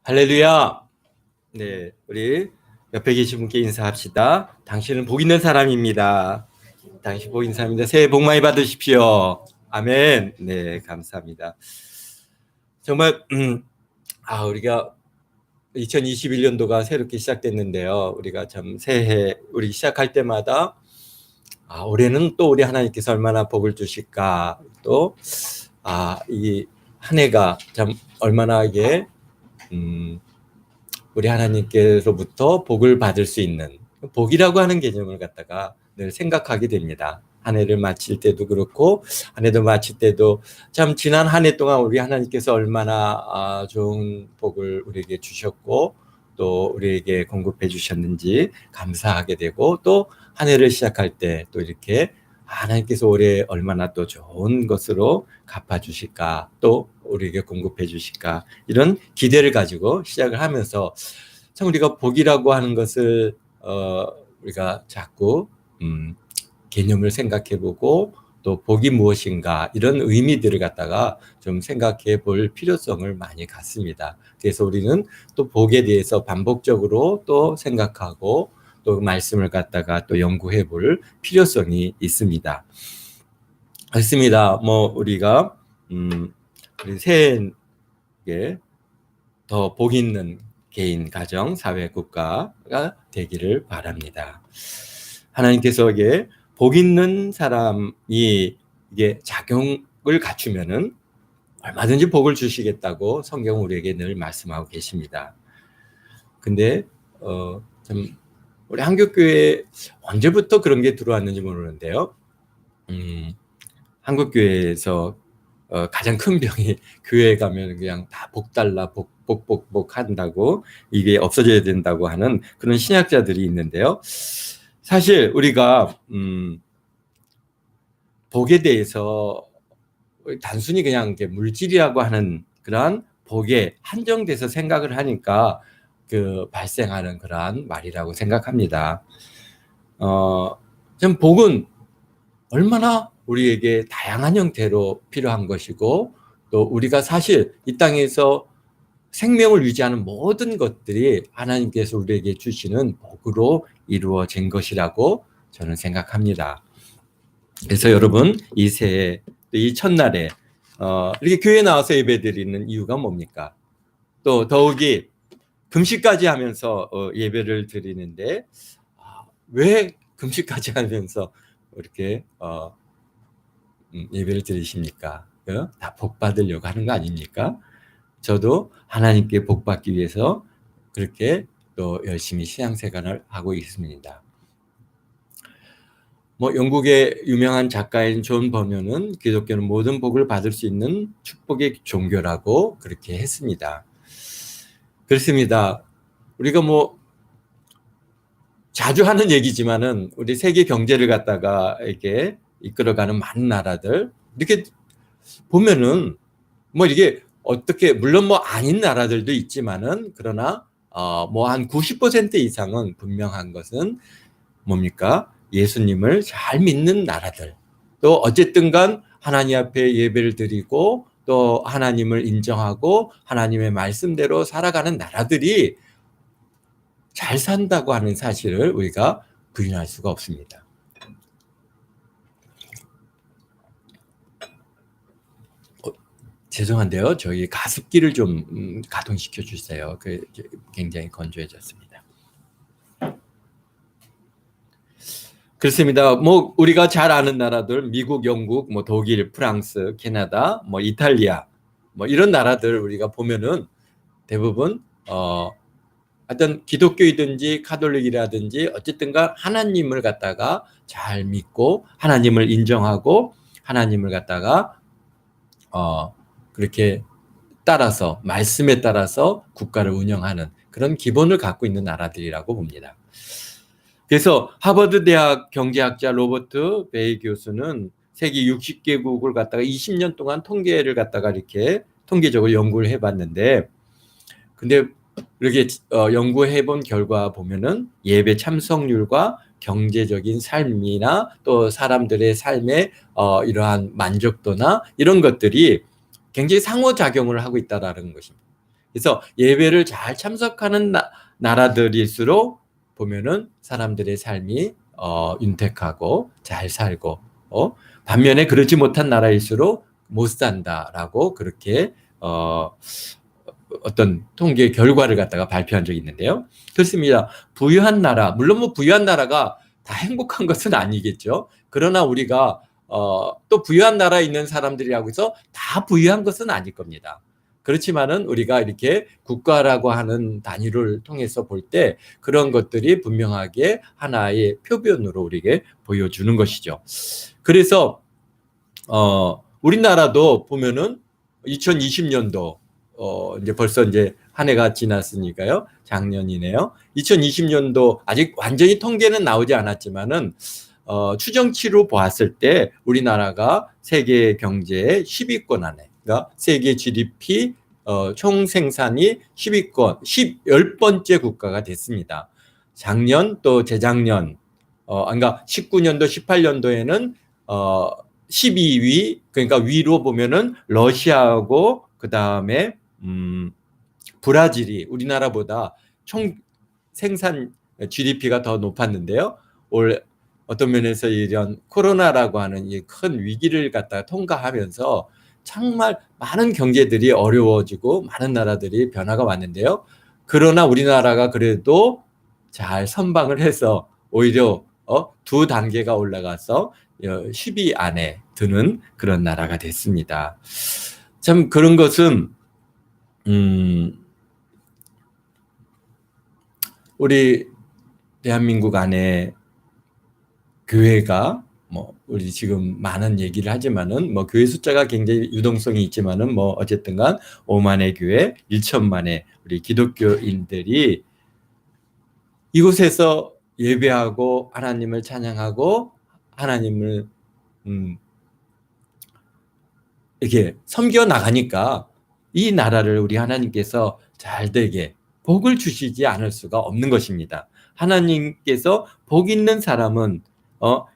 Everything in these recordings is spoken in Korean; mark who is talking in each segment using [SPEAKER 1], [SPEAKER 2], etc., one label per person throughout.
[SPEAKER 1] 할렐루야. 네, 우리 옆에 계신 분께 인사합시다. 당신은 복 있는 사람입니다. 당신 복 있는 사람입니다. 새해 복 많이 받으십시오. 아멘. 네, 감사합니다. 정말 우리가 2021년도가 새롭게 시작됐는데요. 우리가 참 새해 우리 시작할 때마다 올해는 또 우리 하나님께서 얼마나 복을 주실까, 또 이 한 해가 참 얼마나 이게 우리 하나님께로부터 복을 받을 수 있는, 복이라고 하는 개념을 갖다가 늘 생각하게 됩니다. 한 해를 마칠 때도 그렇고, 한 해도 마칠 때도 참 지난 한 해 동안 우리 하나님께서 얼마나 좋은 복을 우리에게 주셨고, 또 우리에게 공급해 주셨는지 감사하게 되고, 또 한 해를 시작할 때 또 이렇게 하나님께서 올해 얼마나 또 좋은 것으로 갚아주실까, 또 우리에게 공급해 주실까, 이런 기대를 가지고 시작을 하면서 참 우리가 복이라고 하는 것을 우리가 자꾸 개념을 생각해보고, 또 복이 무엇인가, 이런 의미들을 갖다가 좀 생각해 볼 필요성을 많이 갖습니다. 그래서 우리는 또 복에 대해서 반복적으로 또 생각하고, 또 말씀을 갖다가 또 연구해 볼 필요성이 있습니다. 그렇습니다. 우리가 우리 새해에 더 복 있는 개인, 가정, 사회, 국가가 되기를 바랍니다. 하나님께서 이게 복 있는 사람이 이게 작용을 갖추면은 얼마든지 복을 주시겠다고 성경은 우리에게 늘 말씀하고 계십니다. 근데 참 우리 한국교회에 언제부터 그런 게 들어왔는지 모르는데요. 한국교회에서 가장 큰 병이, 교회에 가면 그냥 다 복 달라, 복 한다고, 이게 없어져야 된다고 하는 그런 신학자들이 있는데요. 사실 우리가 복에 대해서 단순히 그냥 물질이라고 하는 그런 복에 한정돼서 생각을 하니까 발생하는 그러한 말이라고 생각합니다. 좀 복은 얼마나 우리에게 다양한 형태로 필요한 것이고, 또 우리가 사실 이 땅에서 생명을 유지하는 모든 것들이 하나님께서 우리에게 주시는 복으로 이루어진 것이라고 저는 생각합니다. 그래서 여러분, 이 새해, 이 첫날에 이렇게 교회에 나와서 예배드리는 이유가 뭡니까? 또 더욱이 금식까지 하면서 예배를 드리는데 왜 금식까지 하면서 이렇게 예배를 드리십니까? 다 복 받으려고 하는 거 아닙니까? 저도 하나님께 복 받기 위해서 그렇게 또 열심히 신앙생활을 하고 있습니다. 영국의 유명한 작가인 존 버녀는 기독교는 모든 복을 받을 수 있는 축복의 종교라고 그렇게 했습니다. 그렇습니다. 우리가 자주 하는 얘기지만은 우리 세계 경제를 갖다가 이렇게 이끌어가는 많은 나라들 이렇게 보면은 이게 어떻게, 물론 아닌 나라들도 있지만은, 그러나 한 90% 이상은 분명한 것은 뭡니까? 예수님을 잘 믿는 나라들, 또 어쨌든 간 하나님 앞에 예배를 드리고 또 하나님을 인정하고 하나님의 말씀대로 살아가는 나라들이 잘 산다고 하는 사실을 우리가 부인할 수가 없습니다. 죄송한데요, 저희 가습기를 좀 가동시켜 주세요. 굉장히 건조해졌습니다. 그렇습니다. 우리가 잘 아는 나라들, 미국, 영국, 독일, 프랑스, 캐나다, 이탈리아, 이런 나라들 우리가 보면은 대부분 어떤 기독교이든지 카톨릭이라든지 어쨌든가 하나님을 갖다가 잘 믿고 하나님을 인정하고 하나님을 갖다가 그렇게 따라서, 말씀에 따라서 국가를 운영하는 그런 기본을 갖고 있는 나라들이라고 봅니다. 그래서 하버드 대학 경제학자 로버트 베이 교수는 세계 60개국을 갖다가 20년 동안 통계를 갖다가 이렇게 통계적으로 연구를 해봤는데, 근데 이렇게 연구해 본 결과 보면은 예배 참석률과 경제적인 삶이나 또 사람들의 삶의 이러한 만족도나 이런 것들이 굉장히 상호작용을 하고 있다라는 것입니다. 그래서 예배를 잘 참석하는 나라들일수록 보면은 사람들의 삶이 윤택하고 잘 살고, 반면에 그렇지 못한 나라일수록 못 산다라고 그렇게 어떤 통계 결과를 갖다가 발표한 적이 있는데요. 그렇습니다. 부유한 나라, 물론 뭐 부유한 나라가 다 행복한 것은 아니겠죠. 그러나 우리가 또 부유한 나라에 있는 사람들이라고 해서 다 부유한 것은 아닐 겁니다. 그렇지만은 우리가 이렇게 국가라고 하는 단위를 통해서 볼 때 그런 것들이 분명하게 하나의 표변으로 우리에게 보여주는 것이죠. 그래서 우리나라도 보면은 2020년도 이제 벌써 이제 한 해가 지났으니까요. 작년이네요. 2020년도 아직 완전히 통계는 나오지 않았지만은 추정치로 보았을 때 우리나라가 세계 경제의 10위권 안에, 그러니까 세계 GDP 총 생산이 10위권, 10번째 국가가 됐습니다. 작년 또 재작년, 그러니까 19년도, 18년도에는 12위, 그러니까 위로 보면은 러시아하고 그 다음에 브라질이 우리나라보다 총 생산 GDP가 더 높았는데요. 올 어떤 면에서 이런 코로나라고 하는 이 큰 위기를 갖다가 통과하면서 정말 많은 경제들이 어려워지고 많은 나라들이 변화가 왔는데요. 그러나 우리나라가 그래도 잘 선방을 해서 오히려 두 단계가 올라가서 10위 안에 드는 그런 나라가 됐습니다. 참 그런 것은 우리 대한민국 안에 교회가 뭐 우리 지금 많은 얘기를 하지만은 뭐 교회 숫자가 굉장히 유동성이 있지만은 뭐 어쨌든간 5만의 교회, 1천만의 우리 기독교인들이 이곳에서 예배하고 하나님을 찬양하고 하나님을 이렇게 섬겨 나가니까 이 나라를 우리 하나님께서 잘되게 복을 주시지 않을 수가 없는 것입니다. 하나님께서 복 있는 사람은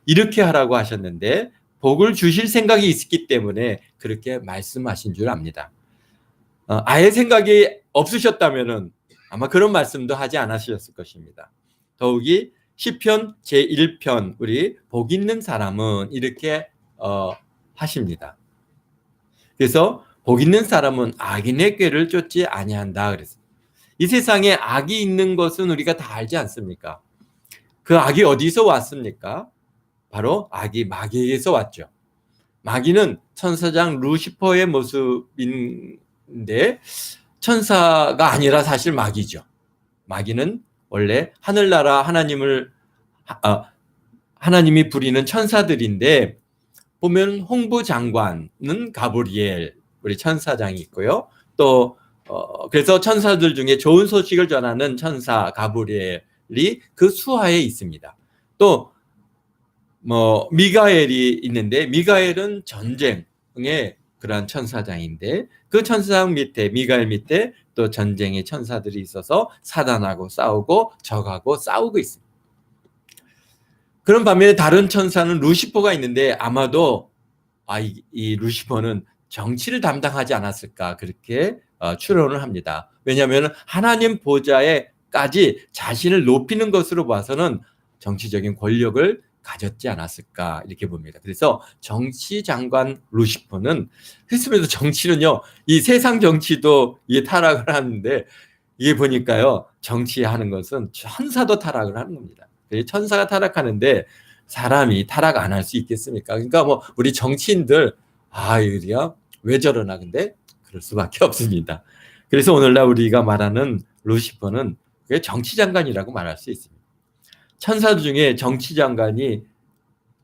[SPEAKER 1] 이렇게 하라고 하셨는데 복을 주실 생각이 있었기 때문에 그렇게 말씀하신 줄 압니다. 아예 생각이 없으셨다면은 아마 그런 말씀도 하지 않으셨을 것입니다. 더욱이 시편 제1편 우리 복 있는 사람은 이렇게 하십니다. 그래서 복 있는 사람은 악인의 꾀를 쫓지 아니한다 그랬어요. 이 세상에 악이 있는 것은 우리가 다 알지 않습니까? 그 악이 어디서 왔습니까? 바로 악이 마귀에게서 왔죠. 마귀는 천사장 루시퍼의 모습인데 천사가 아니라 사실 마귀죠. 마귀는 원래 하늘나라 하나님이 부리는 천사들인데 보면 홍보장관은 가브리엘 우리 천사장이 있고요. 또 그래서 천사들 중에 좋은 소식을 전하는 천사 가브리엘이 그 수하에 있습니다. 또 뭐 미가엘이 있는데 미가엘은 전쟁의 그러한 천사장인데 그 천사장 밑에 미가엘 밑에 또 전쟁의 천사들이 있어서 사단하고 싸우고 적하고 싸우고 있습니다. 그런 반면에 다른 천사는 루시퍼가 있는데 아마도 이 루시퍼는 정치를 담당하지 않았을까 그렇게 추론을 합니다. 왜냐하면 하나님 보좌에까지 자신을 높이는 것으로 봐서는 정치적인 권력을 가졌지 않았을까 이렇게 봅니다. 그래서 정치장관 루시퍼는 그래서 정치는요 이 세상 정치도 이게 타락을 하는데 이게 보니까요 정치하는 것은 천사도 타락을 하는 겁니다. 천사가 타락하는데 사람이 타락 안 할 수 있겠습니까? 그러니까 뭐 우리 정치인들 이리야 왜 저러나 근데 그럴 수밖에 없습니다. 그래서 오늘날 우리가 말하는 루시퍼는 정치장관이라고 말할 수 있습니다. 천사들 중에 정치장관이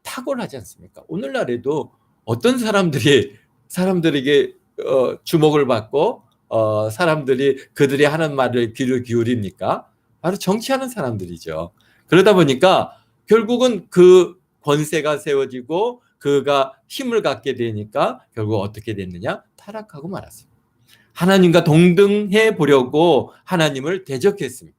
[SPEAKER 1] 탁월하지 않습니까? 오늘날에도 어떤 사람들에게 주목을 받고 사람들이 그들이 하는 말을 귀를 기울입니까? 바로 정치하는 사람들이죠. 그러다 보니까 결국은 그 권세가 세워지고 그가 힘을 갖게 되니까 결국 어떻게 됐느냐? 타락하고 말았습니다. 하나님과 동등해 보려고 하나님을 대적했습니다.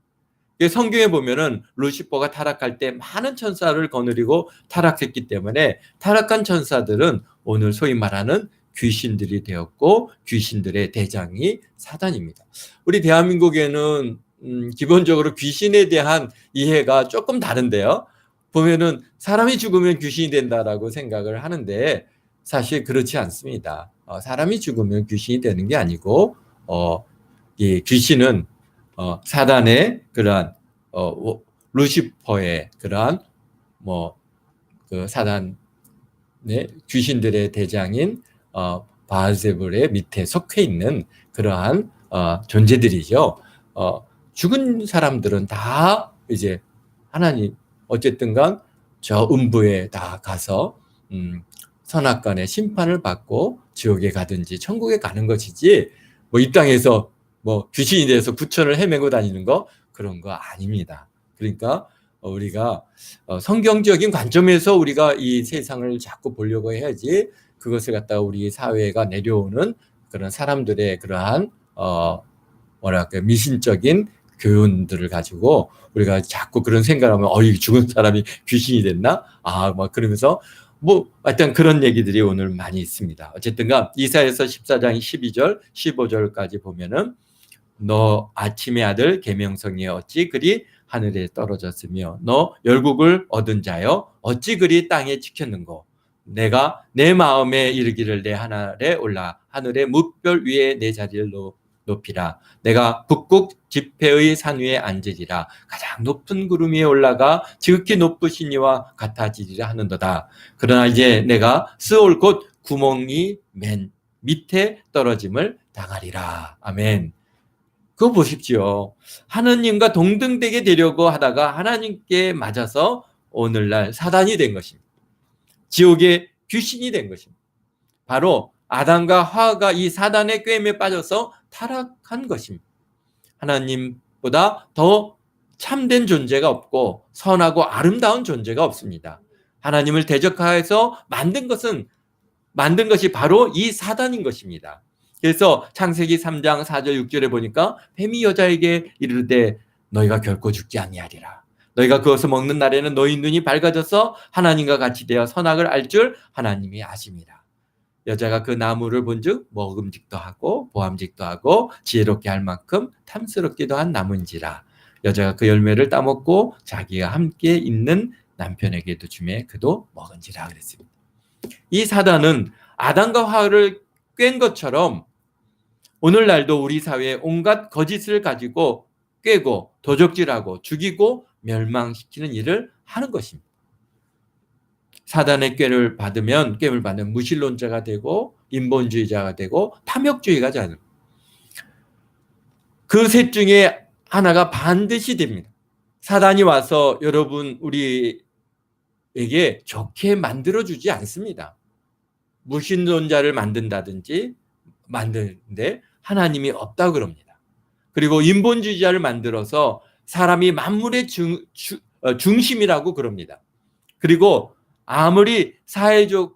[SPEAKER 1] 성경에 보면은 루시퍼가 타락할 때 많은 천사를 거느리고 타락했기 때문에 타락한 천사들은 오늘 소위 말하는 귀신들이 되었고 귀신들의 대장이 사단입니다. 우리 대한민국에는 기본적으로 귀신에 대한 이해가 조금 다른데요. 보면은 사람이 죽으면 귀신이 된다라고 생각을 하는데 사실 그렇지 않습니다. 사람이 죽으면 귀신이 되는 게 아니고 이 귀신은 사단의 그러한 루시퍼의 그러한 그 사단의 귀신들의 대장인 바알세불의 밑에 속해 있는 그러한 존재들이죠. 죽은 사람들은 다 이제 하나님 어쨌든간 저 음부에 다 가서 선악간의 심판을 받고 지옥에 가든지 천국에 가는 것이지 이 땅에서 귀신이 돼서 구천을 헤매고 다니는 거 그런 거 아닙니다. 그러니까 우리가 성경적인 관점에서 우리가 이 세상을 자꾸 보려고 해야지 그것을 갖다가 우리 사회가 내려오는 그런 사람들의 그러한 미신적인 교훈들을 가지고 우리가 자꾸 그런 생각을 하면 이 죽은 사람이 귀신이 됐나? 그러면서 하여튼 그런 얘기들이 오늘 많이 있습니다. 어쨌든가 이사야서 14장 12절 15절까지 보면은 너 아침의 아들 계명성이 어찌 그리 하늘에 떨어졌으며 너 열국을 얻은 자여 어찌 그리 땅에 지켰는고 내가 내 마음에 이르기를 내 하늘에 올라 하늘의 뭇별 위에 내 자리를 높이라 내가 북극 지폐의 산 위에 앉으리라 가장 높은 구름 위에 올라가 지극히 높으신 이와 같아지리라 하는도다. 그러나 이제 내가 스올 곧 구멍이 맨 밑에 떨어짐을 당하리라. 아멘. 그거 보십시오. 하느님과 동등되게 되려고 하다가 하나님께 맞아서 오늘날 사단이 된 것입니다. 지옥의 귀신이 된 것입니다. 바로 아담과 하와가 이 사단의 꾀임에 빠져서 타락한 것입니다. 하나님보다 더 참된 존재가 없고 선하고 아름다운 존재가 없습니다. 하나님을 대적하여서 만든 것이 바로 이 사단인 것입니다. 그래서 창세기 3장 4절 6절에 보니까 뱀이 여자에게 이르되 너희가 결코 죽지 아니하리라. 너희가 그것을 먹는 날에는 너희 눈이 밝아져서 하나님과 같이 되어 선악을 알 줄 하나님이 아심이라. 여자가 그 나무를 본즉 먹음직도 하고 보암직도 하고 지혜롭게 할 만큼 탐스럽기도 한 나무인지라. 여자가 그 열매를 따먹고 자기가 함께 있는 남편에게도 주매 그도 먹은지라 그랬습니다. 이 사단은 아담과 하와를 꿰은 것처럼 오늘날도 우리 사회에 온갖 거짓을 가지고 꿰고 도적질하고 죽이고 멸망시키는 일을 하는 것입니다. 사단의 꾀를 받으면 무신론자가 되고 인본주의자가 되고 탐욕주의가 되는 그 셋 중에 하나가 반드시 됩니다. 사단이 와서 여러분 우리에게 좋게 만들어주지 않습니다. 무신론자를 만든다든지 만드는데 하나님이 없다고 그럽니다. 그리고 인본주의자를 만들어서 사람이 만물의 중심이라고 그럽니다. 그리고 아무리 사이가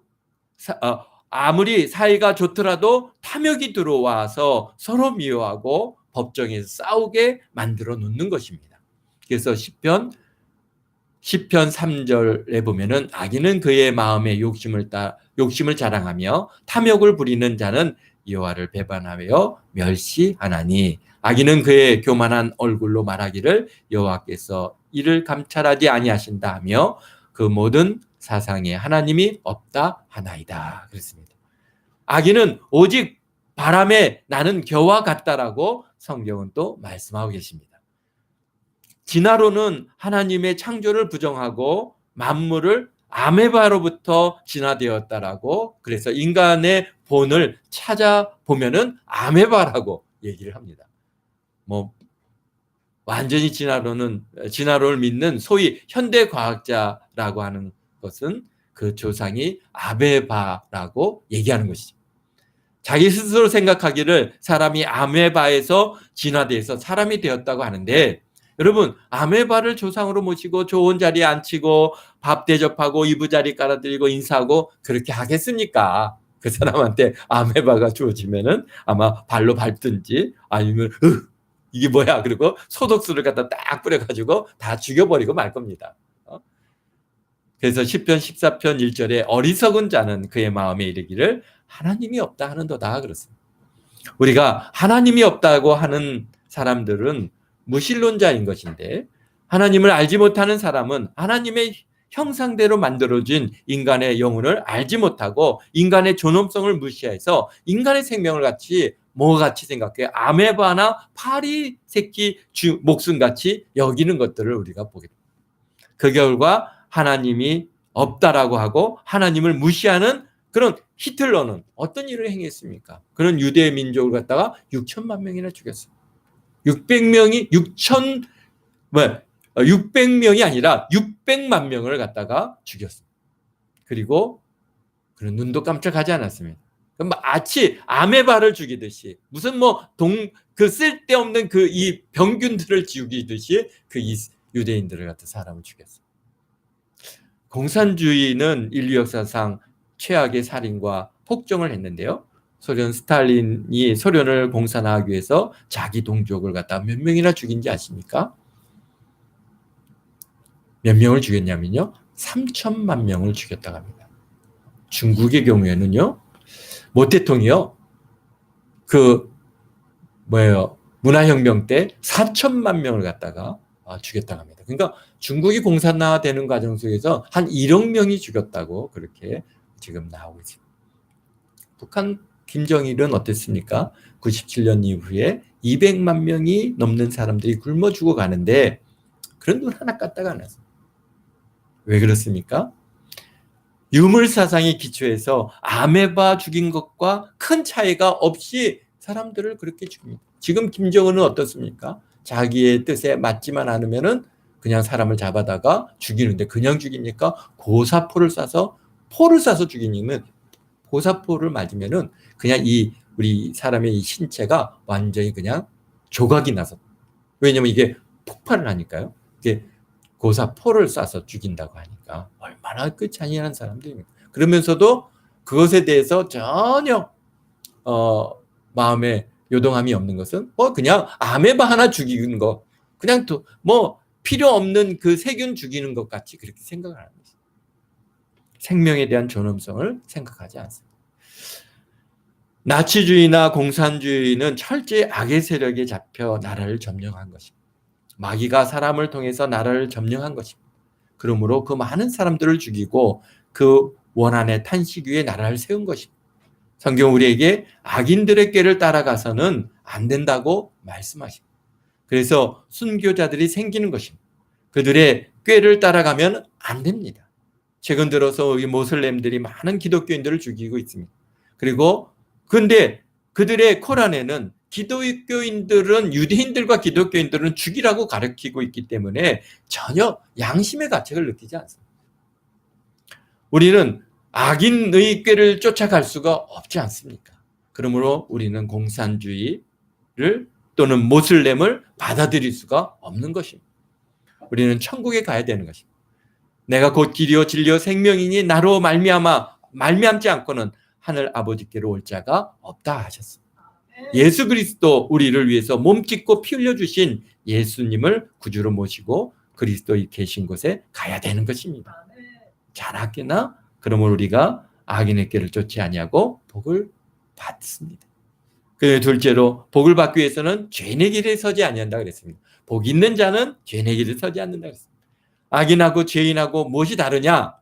[SPEAKER 1] 좋더라도 탐욕이 들어와서 서로 미워하고 법정에서 싸우게 만들어 놓는 것입니다. 그래서 시편 3절에 보면은 악인은 그의 마음에 욕심을 자랑하며 탐욕을 부리는 자는 여호와를 배반하여 멸시하나니 악인은 그의 교만한 얼굴로 말하기를 여호와께서 이를 감찰하지 아니하신다 하며 그 모든 사상에 하나님이 없다 하나이다 그랬습니다. 악인은 오직 바람에 나는 겨와 같다라고 성경은 또 말씀하고 계십니다. 진화론은 하나님의 창조를 부정하고 만물을 아메바로부터 진화되었다라고 그래서 인간의 본을 찾아보면은 아메바라고 얘기를 합니다. 완전히 진화론을 믿는 소위 현대 과학자라고 하는 것은 그 조상이 아메바라고 얘기하는 것이죠. 자기 스스로 생각하기를 사람이 아메바에서 진화돼서 사람이 되었다고 하는데 여러분 아메바를 조상으로 모시고 좋은 자리에 앉히고 밥 대접하고 이부자리 깔아드리고 인사하고 그렇게 하겠습니까? 그 사람한테 아메바가 주어지면은 아마 발로 밟든지 아니면 이게 뭐야 그리고 소독수를 갖다 딱 뿌려가지고 다 죽여버리고 말 겁니다. 그래서 시편 14편 1절에 어리석은 자는 그의 마음에 이르기를 하나님이 없다 하는도다 그렇습니다. 우리가 하나님이 없다고 하는 사람들은 무신론자인 것인데, 하나님을 알지 못하는 사람은 하나님의 형상대로 만들어진 인간의 영혼을 알지 못하고 인간의 존엄성을 무시해서 인간의 생명을 뭐같이 생각해요? 아메바나 파리 새끼 목숨같이 여기는 것들을 우리가 보게 됩니다. 그 결과 하나님이 없다라고 하고 하나님을 무시하는 그런 히틀러는 어떤 일을 행했습니까? 그런 유대 민족을 갖다가 6천만 명이나 죽였어요. 600명이 아니라 600만 명을 갖다가 죽였어요. 그리고 그런 눈도 깜짝하지 않았습니다. 마치 아메바를 죽이듯이 무슨 그 쓸데없는 이 병균들을 죽이듯이 유대인들을 갖다 사람을 죽였어요. 공산주의는 인류 역사상 최악의 살인과 폭정을 했는데요. 소련 스탈린이 소련을 공산화하기 위해서 자기 동족을 갖다 몇 명이나 죽인지 아십니까? 몇 명을 죽였냐면요. 3천만 명을 죽였다고 합니다. 중국의 경우에는요. 모태통이요. 문화혁명 때 4천만 명을 갖다가 죽였다고 합니다. 그러니까 중국이 공산화되는 과정 속에서 한 1억 명이 죽였다고 그렇게 지금 나오고 있습니다. 북한 김정일은 어땠습니까? 97년 이후에 200만 명이 넘는 사람들이 굶어 죽어가는데 그런 돈 하나 깠다가 안 왔어요. 왜 그렇습니까? 유물 사상의 기초에서 아메바 죽인 것과 큰 차이가 없이 사람들을 그렇게 죽입니다. 지금 김정은은 어떻습니까? 자기의 뜻에 맞지만 않으면은 그냥 사람을 잡아다가 죽이는데 그냥 죽입니까? 고사포를 쏴서 죽이면 고사포를 맞으면은 그냥 우리 사람의 이 신체가 완전히 그냥 조각이 나서, 왜냐면 이게 폭발을 하니까요. 이게 고사포를 쏴서 죽인다고 하니까 얼마나 잔인한 사람들입니까? 그러면서도 그것에 대해서 전혀 마음에 요동함이 없는 것은 그냥 아메바 하나 죽이는 거, 그냥 필요 없는 그 세균 죽이는 것 같이 그렇게 생각을 하는 것입니다. 생명에 대한 존엄성을 생각하지 않습니다. 나치주의나 공산주의는 철저히 악의 세력에 잡혀 나라를 점령한 것입니다. 마귀가 사람을 통해서 나라를 점령한 것입니다. 그러므로 그 많은 사람들을 죽이고 그 원한의 탄식 위에 나라를 세운 것입니다. 성경 우리에게 악인들의 꾀를 따라가서는 안 된다고 말씀하십니다. 그래서 순교자들이 생기는 것입니다. 그들의 꾀를 따라가면 안 됩니다. 최근 들어서 이 모슬렘들이 많은 기독교인들을 죽이고 있습니다. 그리고 근데 그들의 코란에는 유대인들과 기독교인들은 죽이라고 가르치고 있기 때문에 전혀 양심의 가책을 느끼지 않습니다. 우리는 악인의 꾀를 쫓아갈 수가 없지 않습니까? 그러므로 우리는 공산주의를 또는 모슬렘을 받아들일 수가 없는 것입니다. 우리는 천국에 가야 되는 것입니다. 내가 곧 길이요 진리요 생명이니 나로 말미암지 않고는 하늘 아버지께로 올 자가 없다 하셨습니다. 예수 그리스도 우리를 위해서 몸 찢고 피 흘려 주신 예수님을 구주로 모시고 그리스도의 계신 곳에 가야 되는 것입니다. 자나깨나 그러므로 우리가 악인의 길을 쫓지 아니하고 복을 받습니다. 그 둘째로 복을 받기 위해서는 죄인의 길에 서지 아니한다 그랬습니다. 복 있는 자는 죄인의 길에 서지 않는다 그랬습니다. 악인하고 죄인하고 무엇이 다르냐?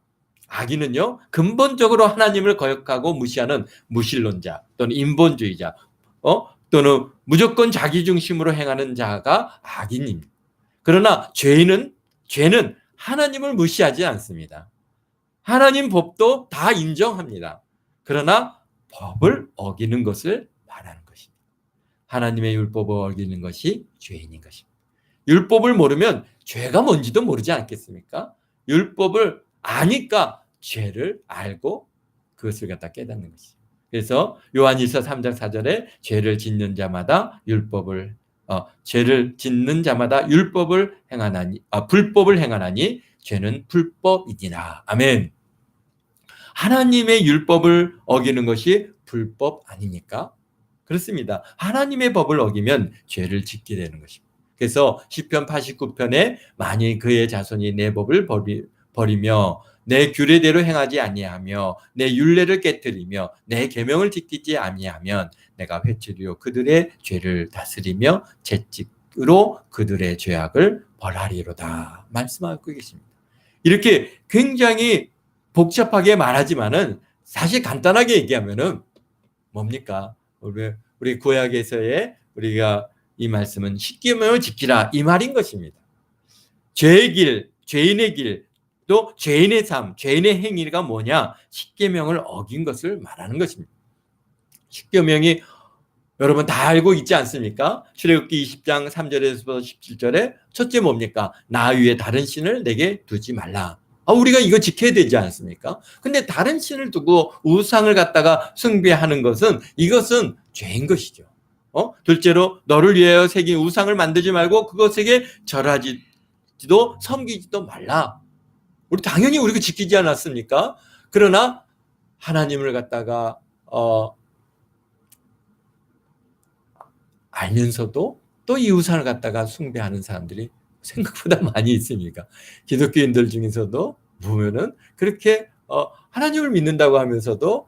[SPEAKER 1] 악인은요, 근본적으로 하나님을 거역하고 무시하는 무신론자 또는 인본주의자, 또는 무조건 자기중심으로 행하는 자가 악인입니다. 그러나 죄는 하나님을 무시하지 않습니다. 하나님 법도 다 인정합니다. 그러나 법을 어기는 것을 말하는 것입니다. 하나님의 율법을 어기는 것이 죄인인 것입니다. 율법을 모르면 죄가 뭔지도 모르지 않겠습니까? 율법을 아니까 죄를 알고 그것을 갖다 깨닫는 것이죠. 그래서 요한일서 3장 4절에 죄를 짓는 자마다 율법을 행하나니 불법을 행하나니 죄는 불법이니라. 아멘. 하나님의 율법을 어기는 것이 불법 아닙니까? 그렇습니다. 하나님의 법을 어기면 죄를 짓게 되는 것입니다. 그래서 시편 89편에 만일 그의 자손이 내 법을 버리며 내 규례대로 행하지 아니하며 내 율례를 깨뜨리며 내 계명을 지키지 아니하면 내가 회초리로 그들의 죄를 다스리며 채찍으로 그들의 죄악을 벌하리로다 말씀하고 계십니다. 이렇게 굉장히 복잡하게 말하지만은 사실 간단하게 얘기하면은 뭡니까? 우리 구약에서의 우리가 이 말씀은 십계명을 지키라 이 말인 것입니다. 죄의 길, 죄인의 길, 또 죄인의 삶, 죄인의 행위가 뭐냐? 십계명을 어긴 것을 말하는 것입니다. 십계명이 여러분 다 알고 있지 않습니까? 출애굽기 20장 3절에서 17절에 첫째 뭡니까? 나 위에 다른 신을 내게 두지 말라. 우리가 이거 지켜야 되지 않습니까? 근데 다른 신을 두고 우상을 갖다가 숭배하는 것은 이것은 죄인 것이죠. 둘째로 너를 위하여 새긴 우상을 만들지 말고 그것에게 절하지도 섬기지도 말라. 우리 당연히 우리가 지키지 않았습니까? 그러나 하나님을 갖다가 알면서도 또 이 우상을 갖다가 숭배하는 사람들이 생각보다 많이 있으니까 기독교인들 중에서도 보면은 그렇게 하나님을 믿는다고 하면서도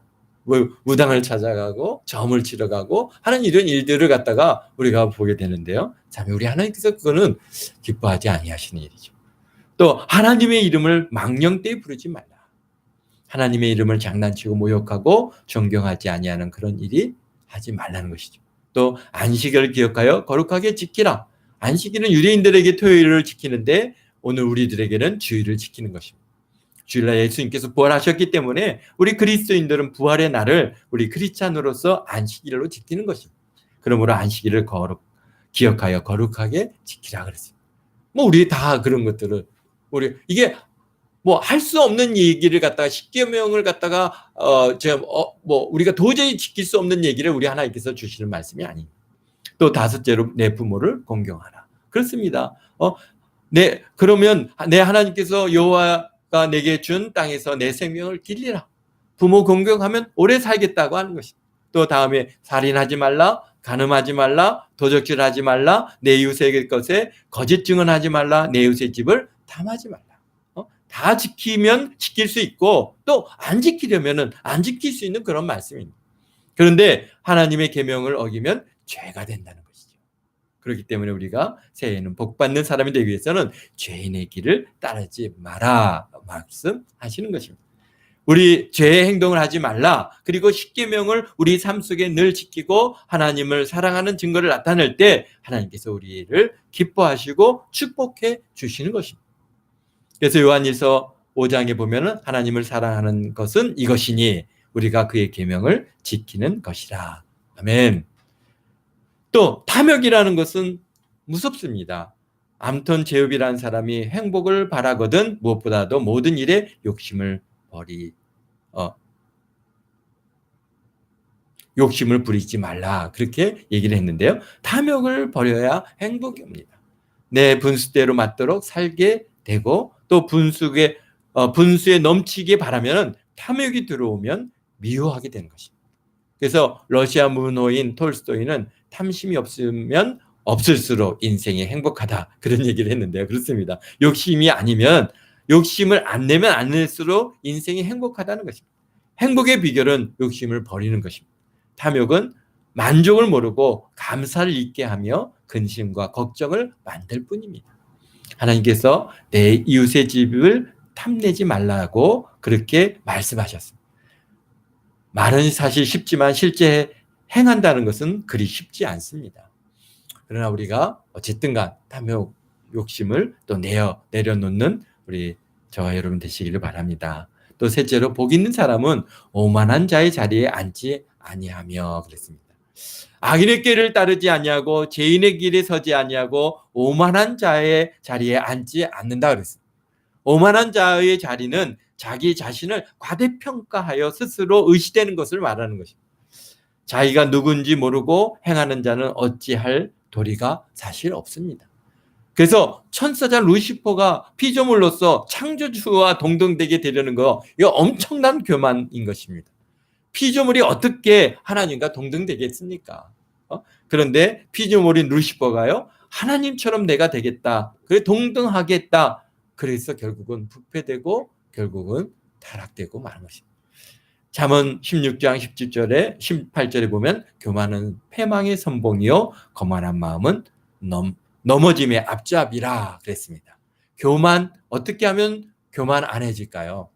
[SPEAKER 1] 무당을 찾아가고 점을 치러 가고 하는 이런 일들을 갖다가 우리가 보게 되는데요. 참 우리 하나님께서 그거는 기뻐하지 아니하시는 일이죠. 또 하나님의 이름을 망령되이 부르지 말라. 하나님의 이름을 장난치고 모욕하고 존경하지 아니하는 그런 일이 하지 말라는 것이죠. 또 안식일을 기억하여 거룩하게 지키라. 안식일은 유대인들에게 토요일을 지키는데 오늘 우리들에게는 주일을 지키는 것입니다. 주일날 예수님께서 부활하셨기 때문에 우리 그리스도인들은 부활의 날을 우리 크리스찬으로서 안식일로 지키는 것입니다. 그러므로 안식일을 기억하여 거룩하게 지키라 그랬습니다. 우리 다 그런 것들을 이게 할 수 없는 얘기를 갖다가 십계명을 갖다가 우리가 도저히 지킬 수 없는 얘기를 우리 하나님께서 주시는 말씀이 아닙니다. 또 다섯째로 내 부모를 공경하라. 그렇습니다. 그러면 내 하나님께서 여호와가 내게 준 땅에서 내 생명을 길리라. 부모 공경하면 오래 살겠다고 하는 것입니다. 또 다음에 살인하지 말라, 간음하지 말라, 도적질하지 말라, 내 이웃의 것에 거짓 증언하지 말라, 내 이웃의 집을 탐하지 말라. 다 지키면 지킬 수 있고 또 안 지키려면은 안 지킬 수 있는 그런 말씀입니다. 그런데 하나님의 계명을 어기면 죄가 된다는 것이죠. 그렇기 때문에 우리가 새해에는 복받는 사람이 되기 위해서는 죄인의 길을 따르지 마라 말씀하시는 것입니다. 우리 죄의 행동을 하지 말라. 그리고 십계명을 우리 삶 속에 늘 지키고 하나님을 사랑하는 증거를 나타낼 때 하나님께서 우리를 기뻐하시고 축복해 주시는 것입니다. 그래서 요한일서 5장에 보면은 하나님을 사랑하는 것은 이것이니 우리가 그의 계명을 지키는 것이라. 아멘. 또 탐욕이라는 것은 무섭습니다. 암톤 제읍이라는 사람이 행복을 바라거든 무엇보다도 모든 일에 욕심을 부리지 말라. 그렇게 얘기를 했는데요. 탐욕을 버려야 행복이 옵니다. 내 분수대로 맞도록 살게 되고 또 분수에 넘치게 바라면 탐욕이 들어오면 미워하게 되는 것입니다. 그래서 러시아 문호인 톨스토이는 탐심이 없으면 없을수록 인생이 행복하다 그런 얘기를 했는데요. 그렇습니다. 욕심이 아니면 욕심을 안 내면 안 낼수록 인생이 행복하다는 것입니다. 행복의 비결은 욕심을 버리는 것입니다. 탐욕은 만족을 모르고 감사를 잊게 하며 근심과 걱정을 만들 뿐입니다. 하나님께서 내 이웃의 집을 탐내지 말라고 그렇게 말씀하셨습니다. 말은 사실 쉽지만 실제 행한다는 것은 그리 쉽지 않습니다. 그러나 우리가 어쨌든 간 탐욕, 욕심을 또 내려놓는 우리 저와 여러분 되시기를 바랍니다. 또 셋째로 복 있는 사람은 오만한 자의 자리에 앉지 아니하며 그랬습니다. 악인의 길을 따르지 아니하고 죄인의 길에 서지 아니하고 오만한 자의 자리에 앉지 않는다 그랬습니다. 오만한 자의 자리는 자기 자신을 과대평가하여 스스로 의시되는 것을 말하는 것입니다. 자기가 누군지 모르고 행하는 자는 어찌할 도리가 사실 없습니다. 그래서 천사장 루시퍼가 피조물로서 창조주와 동등되게 되려는 거 이거 엄청난 교만인 것입니다. 피조물이 어떻게 하나님과 동등되겠습니까? 그런데 피조물인 루시퍼가요 하나님처럼 내가 되겠다 그래 동등하겠다 그래서 결국은 부패되고 결국은 타락되고 마는 것입니다. 잠언 16장 17절에 18절에 보면 교만은 패망의 선봉이요 거만한 마음은 넘어짐의 앞잡이라 그랬습니다. 교만, 어떻게 하면 교만 안 해질까요?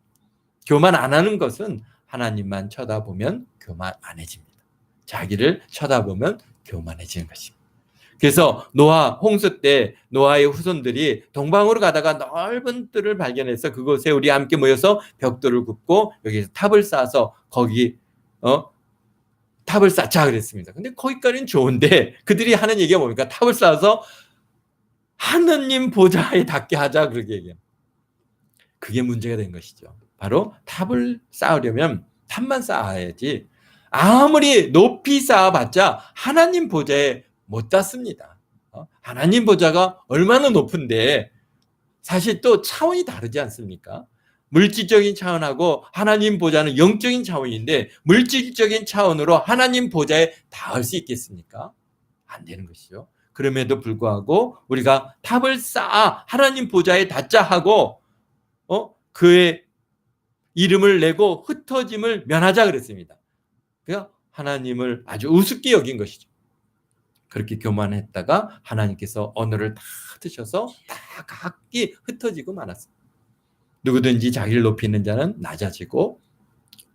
[SPEAKER 1] 교만 안 하는 것은 하나님만 쳐다보면 교만 안 해집니다. 자기를 쳐다보면 교만해지는 것입니다. 그래서 노아 홍수 때 노아의 후손들이 동방으로 가다가 넓은 뜰을 발견해서 그곳에 우리 함께 모여서 벽돌을 굽고 여기서 탑을 쌓아서 거기 탑을 쌓자 그랬습니다. 근데 거기까지는 좋은데 그들이 하는 얘기가 뭡니까? 탑을 쌓아서 하느님 보좌에 닿게 하자 그렇게 얘기합니다. 그게 문제가 된 것이죠. 바로 탑을 쌓으려면 탑만 쌓아야지 아무리 높이 쌓아봤자 하나님 보좌에 못 닿습니다. 하나님 보좌가 얼마나 높은데 사실 또 차원이 다르지 않습니까? 물질적인 차원하고 하나님 보좌는 영적인 차원인데 물질적인 차원으로 하나님 보좌에 닿을 수 있겠습니까? 안 되는 것이죠. 그럼에도 불구하고 우리가 탑을 쌓아 하나님 보좌에 닿자 하고 그의 이름을 내고 흩어짐을 면하자 그랬습니다. 그러니까 하나님을 아주 우습게 여긴 것이죠. 그렇게 교만했다가 하나님께서 언어를 다 드셔서 다 각기 흩어지고 말았습니다. 누구든지 자기를 높이는 자는 낮아지고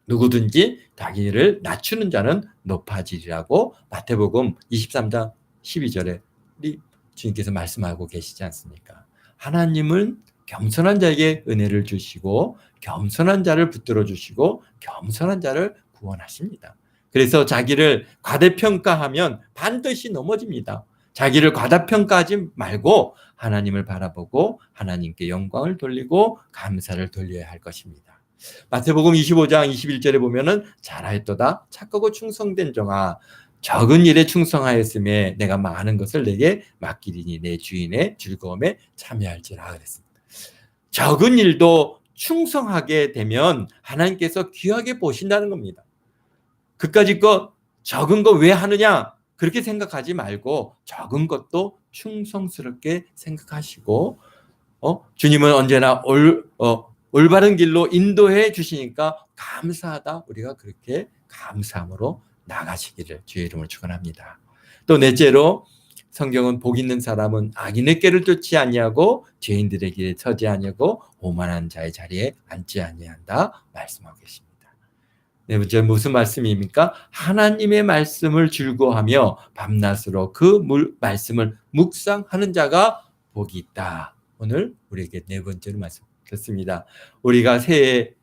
[SPEAKER 1] 누구든지 자기를 낮추는 자는 높아지리라고 마태복음 23장 12절에 우리 주님께서 말씀하고 계시지 않습니까? 하나님은 겸손한 자에게 은혜를 주시고 겸손한 자를 붙들어 주시고 겸손한 자를 구원하십니다. 그래서 자기를 과대평가하면 반드시 넘어집니다. 자기를 과다평가하지 말고 하나님을 바라보고 하나님께 영광을 돌리고 감사를 돌려야 할 것입니다. 마태복음 25장 21절에 보면은 잘하였도다 착하고 충성된 종아 적은 일에 충성하였음에 내가 많은 것을 내게 맡기리니 내 주인의 즐거움에 참여할지라 그랬습니다. 적은 일도 충성하게 되면 하나님께서 귀하게 보신다는 겁니다. 그까짓 거 적은 거 왜 하느냐 그렇게 생각하지 말고 적은 것도 충성스럽게 생각하시고 주님은 언제나 올바른 길로 인도해 주시니까 감사하다 우리가 그렇게 감사함으로 나가시기를 주의 이름으로 축원합니다. 또 넷째로 성경은 복 있는 사람은 악인의 꾀를 쫓지 아니하고 죄인들의 길에 서지 아니하고 오만한 자의 자리에 앉지 아니한다 말씀하고 계십니다. 네 번째 무슨 말씀입니까? 하나님의 말씀을 즐거워하며 밤낮으로 그 말씀을 묵상하는 자가 복이 있다. 오늘 우리에게 네 번째로 말씀드렸습니다. 우리가 새해에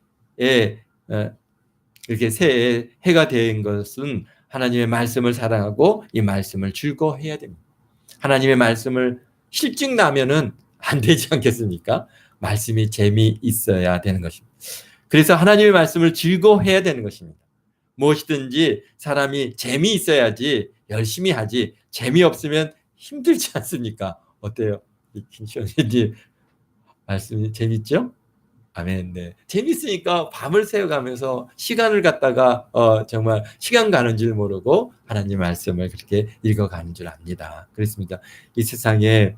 [SPEAKER 1] 이렇게 새해에 해가 된 것은 하나님의 말씀을 사랑하고 이 말씀을 즐거워해야 됩니다. 하나님의 말씀을 실증 나면은 안 되지 않겠습니까? 말씀이 재미있어야 되는 것입니다. 그래서 하나님의 말씀을 즐거워해야 되는 것입니다. 무엇이든지 사람이 재미있어야지 열심히 하지 재미없으면 힘들지 않습니까? 어때요? 김시원님 말씀이 재밌죠? 아멘. 네. 재밌으니까 밤을 새워가면서 시간을 갖다가 정말 시간 가는 줄 모르고 하나님 말씀을 그렇게 읽어가는 줄 압니다. 그렇습니다. 이 세상에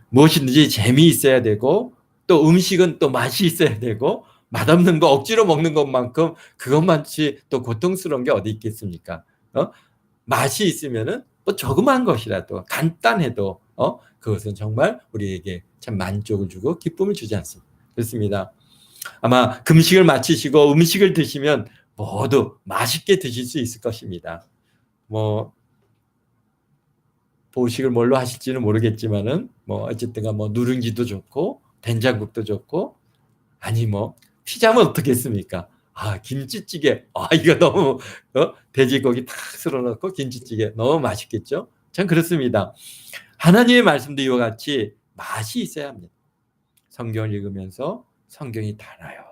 [SPEAKER 1] 무엇이든지 재미있어야 되고 또 음식은 또 맛이 있어야 되고 맛없는 거 억지로 먹는 것만큼 그것만치 또 고통스러운 게 어디 있겠습니까? 맛이 있으면은 뭐 조그만 것이라도 간단해도 그것은 정말 우리에게 참 만족을 주고 기쁨을 주지 않습니다. 그렇습니다. 아마 금식을 마치시고 음식을 드시면 모두 맛있게 드실 수 있을 것입니다. 뭐 보식을 뭘로 하실지는 모르겠지만은 뭐 어쨌든가 뭐 누룽지도 좋고 된장국도 좋고 아니 뭐 피자면 어떻겠습니까? 김치찌개. 이거 너무 돼지고기 탁 쓸어넣고 김치찌개 너무 맛있겠죠? 참 그렇습니다. 하나님의 말씀도 이와 같이 맛이 있어야 합니다. 성경을 읽으면서 성경이 달아요.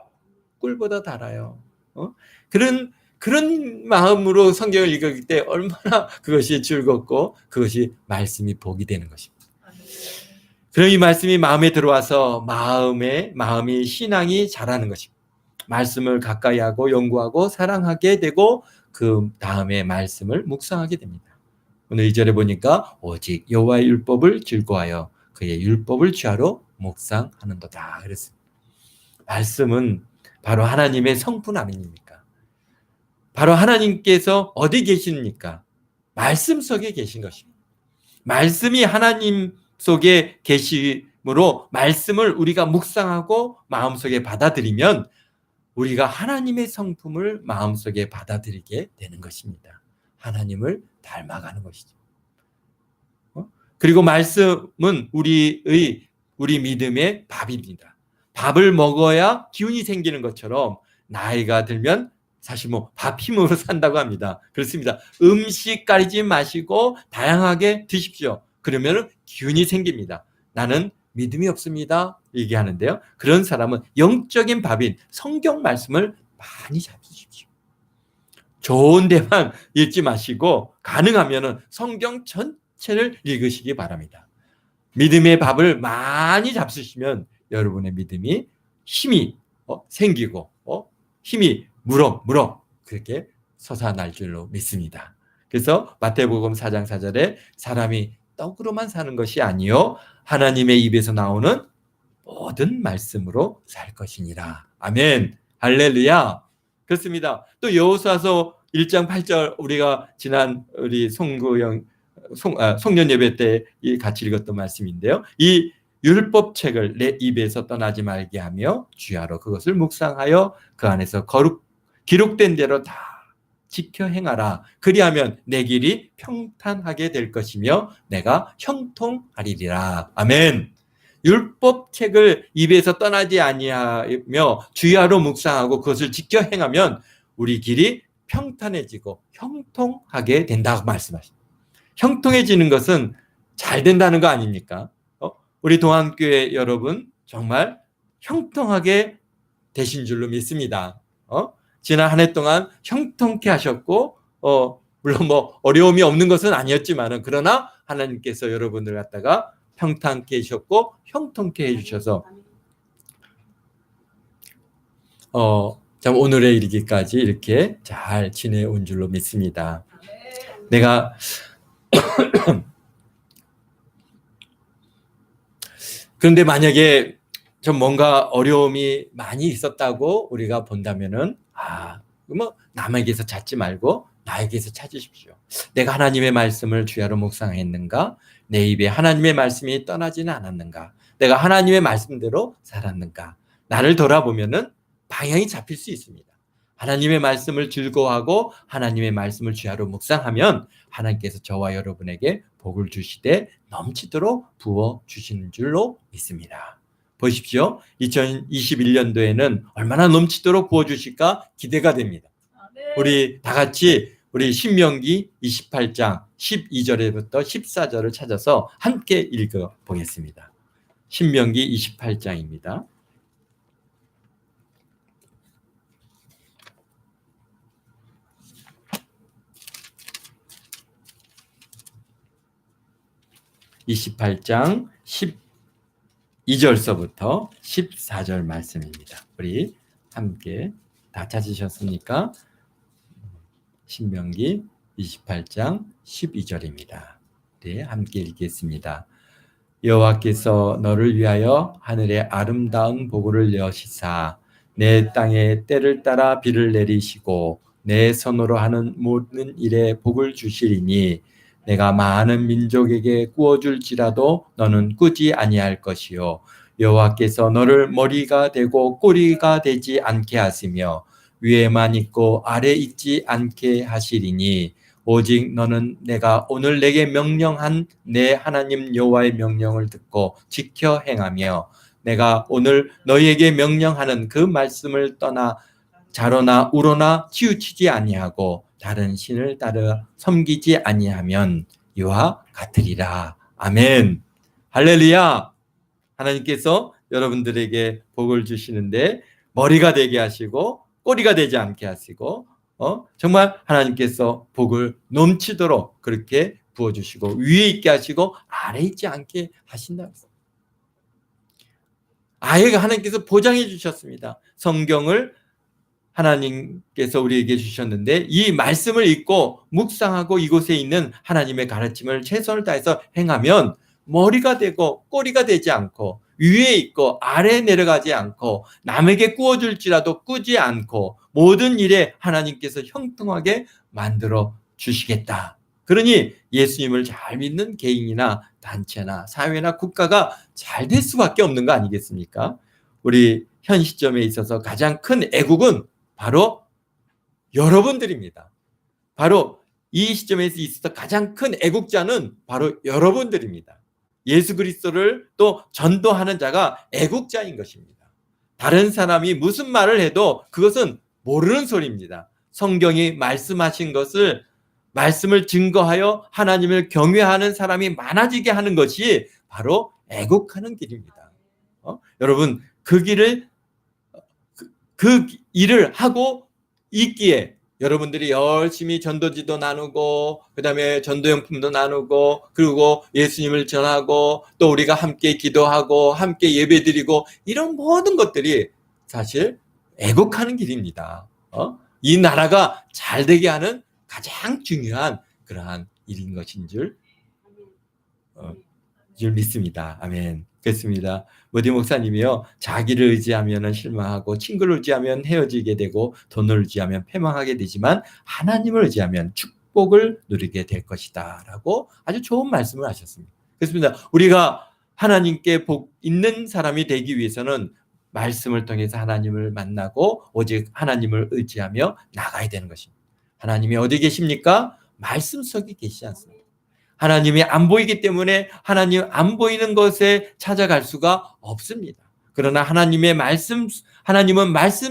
[SPEAKER 1] 꿀보다 달아요. 그런 마음으로 성경을 읽을 때 얼마나 그것이 즐겁고 그것이 말씀이 복이 되는 것입니다. 그럼 이 말씀이 마음에 들어와서 마음이 신앙이 자라는 것입니다. 말씀을 가까이 하고 연구하고 사랑하게 되고 그 다음에 말씀을 묵상하게 됩니다. 오늘 2절에 보니까 오직 여호와의 율법을 즐거워하여 그의 율법을 취하러 묵상하는도다 그랬습니다. 말씀은 바로 하나님의 성품 아닙니까? 바로 하나님께서 어디 계십니까? 말씀 속에 계신 것입니다. 말씀이 하나님 속에 계심으로 말씀을 우리가 묵상하고 마음속에 받아들이면 우리가 하나님의 성품을 마음속에 받아들이게 되는 것입니다. 하나님을 닮아가는 것이죠. 그리고 말씀은 우리 믿음의 밥입니다. 밥을 먹어야 기운이 생기는 것처럼 나이가 들면 사실 밥 힘으로 산다고 합니다. 그렇습니다. 음식 가리지 마시고 다양하게 드십시오. 그러면 기운이 생깁니다. 나는 믿음이 없습니다. 얘기하는데요. 그런 사람은 영적인 밥인 성경 말씀을 많이 잡수십시오. 좋은 데만 읽지 마시고 가능하면 성경 전체를 읽으시기 바랍니다. 믿음의 밥을 많이 잡수시면 여러분의 믿음이 힘이 생기고 힘이 무럭무럭 그렇게 솟아날 줄로 믿습니다. 그래서 마태복음 4장 4절에 사람이 떡으로만 사는 것이 아니요 하나님의 입에서 나오는 모든 말씀으로 살 것이니라. 아멘. 할렐루야. 그렇습니다. 또 여호수아서 1장 8절 우리가 지난 우리 송년 예배 때 같이 읽었던 말씀인데요. 이 율법책을 내 입에서 떠나지 말게 하며 주야로 그것을 묵상하여 그 안에서 기록된 대로 다 지켜 행하라. 그리하면 내 길이 평탄하게 될 것이며 내가 형통하리라. 아멘. 율법책을 입에서 떠나지 아니하며 주야로 묵상하고 그것을 지켜 행하면 우리 길이 평탄해지고 형통하게 된다고 말씀하십니다. 형통해지는 것은 잘 된다는 거 아닙니까? 우리 동안교회 여러분 정말 형통하게 되신 줄로 믿습니다. 지난 한 해 동안 형통케 하셨고 물론 어려움이 없는 것은 아니었지만 그러나 하나님께서 여러분들 갖다가 평탄케 해주셨고 형통케 해주셔서 참 오늘에 이르기까지 이렇게 잘 지내온 줄로 믿습니다. 내가 그런데 만약에 좀 뭔가 어려움이 많이 있었다고 우리가 본다면은 남에게서 찾지 말고 나에게서 찾으십시오. 내가 하나님의 말씀을 주야로 묵상했는가? 내 입에 하나님의 말씀이 떠나지는 않았는가? 내가 하나님의 말씀대로 살았는가? 나를 돌아보면은 방향이 잡힐 수 있습니다. 하나님의 말씀을 즐거워하고 하나님의 말씀을 주야로 묵상하면 하나님께서 저와 여러분에게 복을 주시되 넘치도록 부어 주시는 줄로 믿습니다. 보십시오. 2021년도에는 얼마나 넘치도록 부어 주실까 기대가 됩니다. 우리 다 같이 우리 신명기 28장 12절부터 14절을 찾아서 함께 읽어 보겠습니다. 신명기 28장입니다. (28장) 12절서부터 14절 말씀입니다. 우리 함께 다 찾으셨습니까? 신명기 28장 12절입니다. 네, 함께 읽겠습니다. 여호와께서 너를 위하여 하늘에 아름다운 보고를 여시사 내 땅에 때를 따라 비를 내리시고 내 손으로 하는 모든 일에 복을 주시리니 내가 많은 민족에게 구워줄지라도 너는 꾸지 아니할 것이요 여호와께서 너를 머리가 되고 꼬리가 되지 않게 하시며 위에만 있고 아래 있지 않게 하시리니 오직 너는 내가 오늘 내게 명령한 내 하나님 여호와의 명령을 듣고 지켜 행하며 내가 오늘 너희에게 명령하는 그 말씀을 떠나 자로나 우로나 치우치지 아니하고 다른 신을 따라 섬기지 아니하면 이와 같으리라. 아멘. 할렐루야. 하나님께서 여러분들에게 복을 주시는데 머리가 되게 하시고 꼬리가 되지 않게 하시고 정말 하나님께서 복을 넘치도록 그렇게 부어주시고 위에 있게 하시고 아래 있지 않게 하신다. 아예 하나님께서 보장해 주셨습니다. 성경을 하나님께서 우리에게 주셨는데 이 말씀을 읽고 묵상하고 이곳에 있는 하나님의 가르침을 최선을 다해서 행하면 머리가 되고 꼬리가 되지 않고 위에 있고 아래에 내려가지 않고 남에게 꾸어줄지라도 꾸지 않고 모든 일에 하나님께서 형통하게 만들어 주시겠다. 그러니 예수님을 잘 믿는 개인이나 단체나 사회나 국가가 잘 될 수밖에 없는 거 아니겠습니까? 우리 현 시점에 있어서 가장 큰 애국은 바로 여러분들입니다. 바로 이 시점에서 있어서 가장 큰 애국자는 바로 여러분들입니다. 예수 그리스도를 또 전도하는 자가 애국자인 것입니다. 다른 사람이 무슨 말을 해도 그것은 모르는 소리입니다. 성경이 말씀하신 것을 말씀을 증거하여 하나님을 경외하는 사람이 많아지게 하는 것이 바로 애국하는 길입니다. 여러분 그 길을 그 일을 하고 있기에 여러분들이 열심히 전도지도 나누고 그다음에 전도용품도 나누고 그리고 예수님을 전하고 또 우리가 함께 기도하고 함께 예배드리고 이런 모든 것들이 사실 애국하는 길입니다. 이 나라가 잘 되게 하는 가장 중요한 그러한 일인 것인 줄 믿습니다. 아멘. 그렇습니다. 모디 목사님이요, 자기를 의지하면 실망하고 친구를 의지하면 헤어지게 되고 돈을 의지하면 패망하게 되지만 하나님을 의지하면 축복을 누리게 될 것이다 라고 아주 좋은 말씀을 하셨습니다. 그렇습니다. 우리가 하나님께 복 있는 사람이 되기 위해서는 말씀을 통해서 하나님을 만나고 오직 하나님을 의지하며 나가야 되는 것입니다. 하나님이 어디 계십니까? 말씀 속에 계시지 않습니까? 하나님이 안 보이기 때문에 하나님 안 보이는 것에 찾아갈 수가 없습니다. 그러나 하나님은 말씀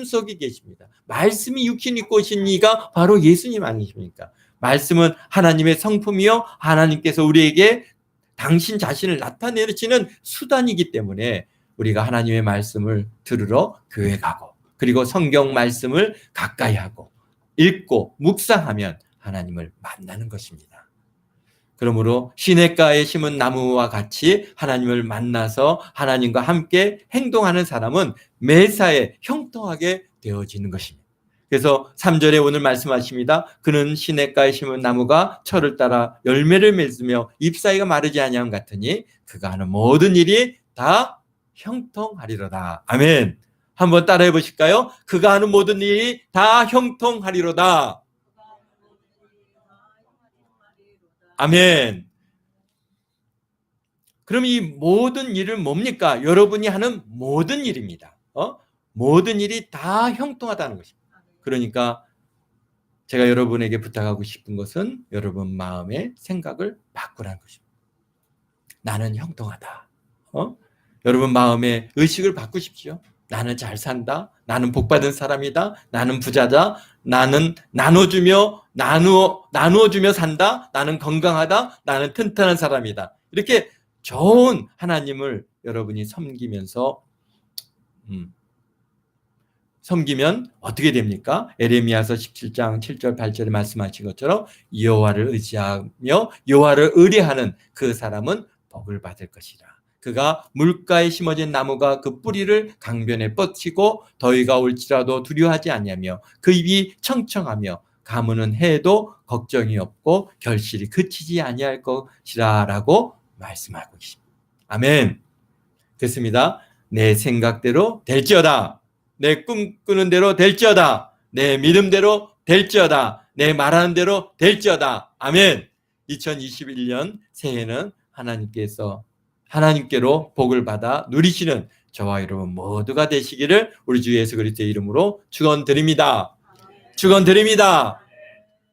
[SPEAKER 1] 속에 계십니다. 말씀이 육신 입고 오신 이가 바로 예수님 아니십니까? 말씀은 하나님의 성품이요, 하나님께서 우리에게 당신 자신을 나타내시는 수단이기 때문에 우리가 하나님의 말씀을 들으러 교회 가고 그리고 성경 말씀을 가까이 하고 읽고 묵상하면 하나님을 만나는 것입니다. 그러므로 시냇가에 심은 나무와 같이 하나님을 만나서 하나님과 함께 행동하는 사람은 매사에 형통하게 되어지는 것입니다. 그래서 3절에 오늘 말씀하십니다. 그는 시냇가에 심은 나무가 철을 따라 열매를 맺으며 잎사이가 마르지 아니함 같으니 그가 하는 모든 일이 다 형통하리로다. 아멘. 한번 따라해 보실까요? 그가 하는 모든 일이 다 형통하리로다. 아멘. 그럼 이 모든 일은 뭡니까? 여러분이 하는 모든 일입니다. 모든 일이 다 형통하다는 것입니다. 그러니까 제가 여러분에게 부탁하고 싶은 것은 여러분 마음의 생각을 바꾸라는 것입니다. 나는 형통하다. 여러분 마음의 의식을 바꾸십시오. 나는 잘 산다. 나는 복받은 사람이다. 나는 부자다. 나는 나눠주며 산다. 나는 건강하다. 나는 튼튼한 사람이다. 이렇게 좋은 하나님을 여러분이 섬기면서 섬기면 어떻게 됩니까? 에레미야서 17장 7절 8절에 말씀하신 것처럼 여호와를 의지하며 여호와를 의뢰하는 그 사람은 복을 받을 것이라. 그가 물가에 심어진 나무가 그 뿌리를 강변에 뻗치고 더위가 올지라도 두려워하지 아니하며 그 입이 청청하며 가무는 해도 걱정이 없고 결실이 그치지 아니할 것이라 라고 말씀하고 계십니다. 아멘. 됐습니다. 내 생각대로 될지어다. 내 꿈꾸는 대로 될지어다. 내 믿음대로 될지어다. 내 말하는 대로 될지어다. 아멘. 2021년 새해는 하나님께로 복을 받아 누리시는 저와 여러분 모두가 되시기를 우리 주 예수 그리스도의 이름으로 축원드립니다. 축원드립니다.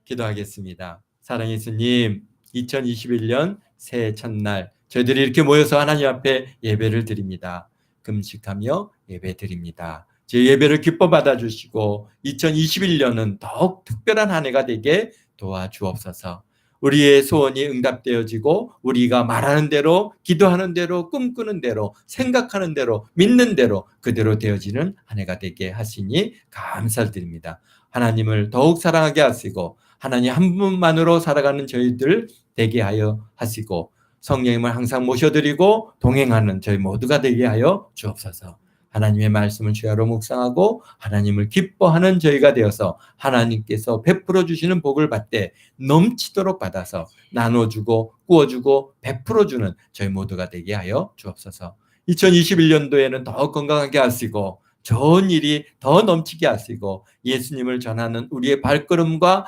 [SPEAKER 1] 기도하겠습니다. 사랑의 예수님, 2021년 새해 첫날 저희들이 이렇게 모여서 하나님 앞에 예배를 드립니다. 금식하며 예배 드립니다. 제 예배를 기뻐 받아주시고 2021년은 더욱 특별한 한 해가 되게 도와주옵소서. 우리의 소원이 응답되어지고 우리가 말하는 대로, 기도하는 대로, 꿈꾸는 대로, 생각하는 대로, 믿는 대로 그대로 되어지는 한 해가 되게 하시니 감사드립니다. 하나님을 더욱 사랑하게 하시고 하나님 한 분만으로 살아가는 저희들 되게 하여 하시고 성령님을 항상 모셔드리고 동행하는 저희 모두가 되게 하여 주옵소서. 하나님의 말씀을 주야로 묵상하고 하나님을 기뻐하는 저희가 되어서 하나님께서 베풀어 주시는 복을 받되 넘치도록 받아서 나눠주고 구워주고 베풀어주는 저희 모두가 되게 하여 주옵소서. 2021년도에는 더 건강하게 하시고 좋은 일이 더 넘치게 하시고 예수님을 전하는 우리의 발걸음과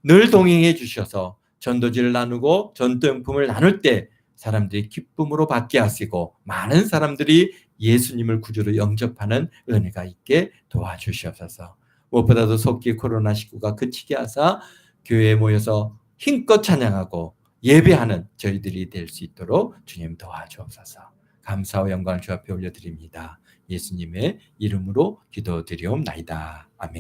[SPEAKER 1] 늘 동행해 주셔서 전도지를 나누고 전도용품을 나눌 때 사람들이 기쁨으로 받게 하시고 많은 사람들이 예수님을 구주로 영접하는 은혜가 있게 도와주시옵소서. 무엇보다도 속기 코로나19가 그치게 하사 교회에 모여서 힘껏 찬양하고 예배하는 저희들이 될 수 있도록 주님 도와주옵소서. 감사와 영광을 주 앞에 올려드립니다. 예수님의 이름으로 기도드리옵나이다. 아멘.